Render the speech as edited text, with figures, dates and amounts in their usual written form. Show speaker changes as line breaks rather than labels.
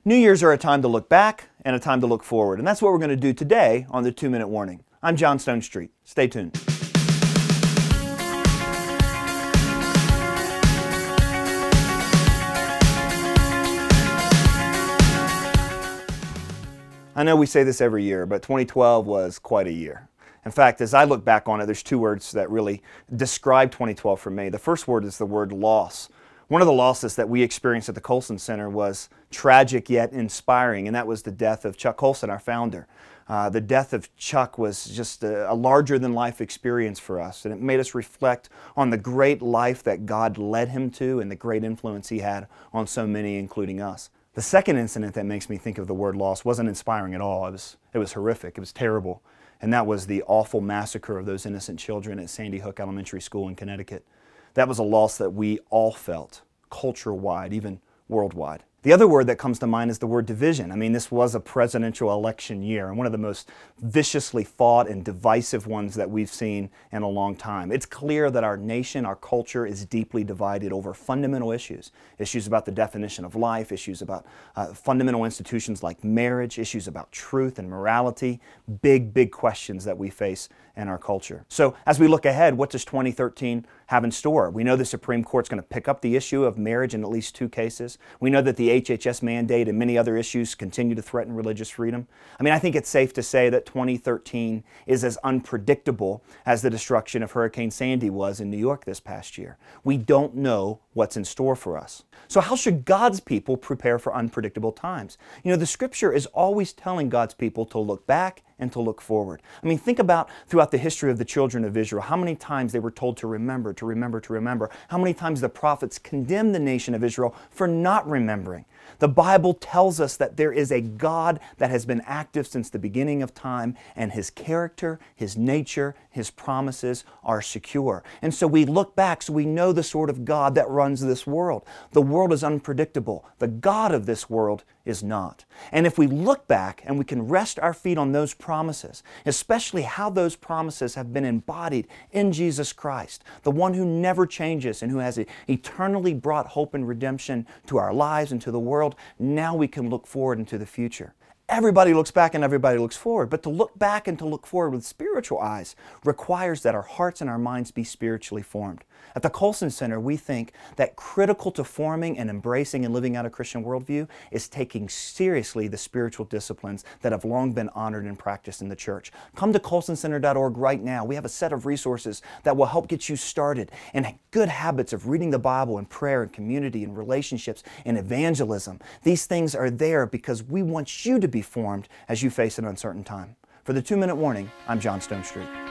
New Year's are a time to look back and a time to look forward, and that's what we're going to do today on the 2-Minute Warning. I'm John Stonestreet. Stay tuned. I know we say this every year, but 2012 was quite a year. In fact, as I look back on it, there's two words that really describe 2012 for me. The first word is the word loss. One of the losses that we experienced at the Colson Center was tragic yet inspiring, and that was the death of Chuck Colson, our founder. The death of Chuck was just a larger-than-life experience for us, and it made us reflect on the great life that God led him to and the great influence he had on so many, including us. The second incident that makes me think of the word loss wasn't inspiring at all. It was horrific. It was terrible. And that was the awful massacre of those innocent children at Sandy Hook Elementary School in Connecticut. That was a loss that we all felt, culture-wide, even worldwide. The other word that comes to mind is the word division. I mean, this was a presidential election year, and one of the most viciously fought and divisive ones that we've seen in a long time. It's clear that our nation, our culture, is deeply divided over fundamental issues. Issues about the definition of life, issues about fundamental institutions like marriage, issues about truth and morality, big questions that we face in our culture. So as we look ahead, what does 2013 have in store? We know the Supreme Court's going to pick up the issue of marriage in at least 2 cases. We know that the HHS mandate and many other issues continue to threaten religious freedom. I mean, I think it's safe to say that 2013 is as unpredictable as the destruction of Hurricane Sandy was in New York this past year. We don't know what's in store for us. So how should God's people prepare for unpredictable times? You know, the Scripture is always telling God's people to look back and to look forward. I mean, think about throughout the history of the children of Israel, how many times they were told to remember, to remember, to remember. How many times the prophets condemned the nation of Israel for not remembering. The Bible tells us that there is a God that has been active since the beginning of time, and His character, His nature, His promises are secure. And so we look back so we know the sort of God that runs this world. The world is unpredictable. The God of this world is not. And if we look back and we can rest our feet on those promises, especially how those promises have been embodied in Jesus Christ, the one who never changes and who has eternally brought hope and redemption to our lives and to the world, now we can look forward into the future. Everybody looks back and everybody looks forward, but to look back and to look forward with spiritual eyes requires that our hearts and our minds be spiritually formed. At the Colson Center, we think that critical to forming and embracing and living out a Christian worldview is taking seriously the spiritual disciplines that have long been honored and practiced in the church. Come to colsoncenter.org right now. We have a set of resources that will help get you started in good habits of reading the Bible and prayer and community and relationships and evangelism. These things are there because we want you to be formed as you face an uncertain time. For the 2-Minute Warning, I'm John Stonestreet.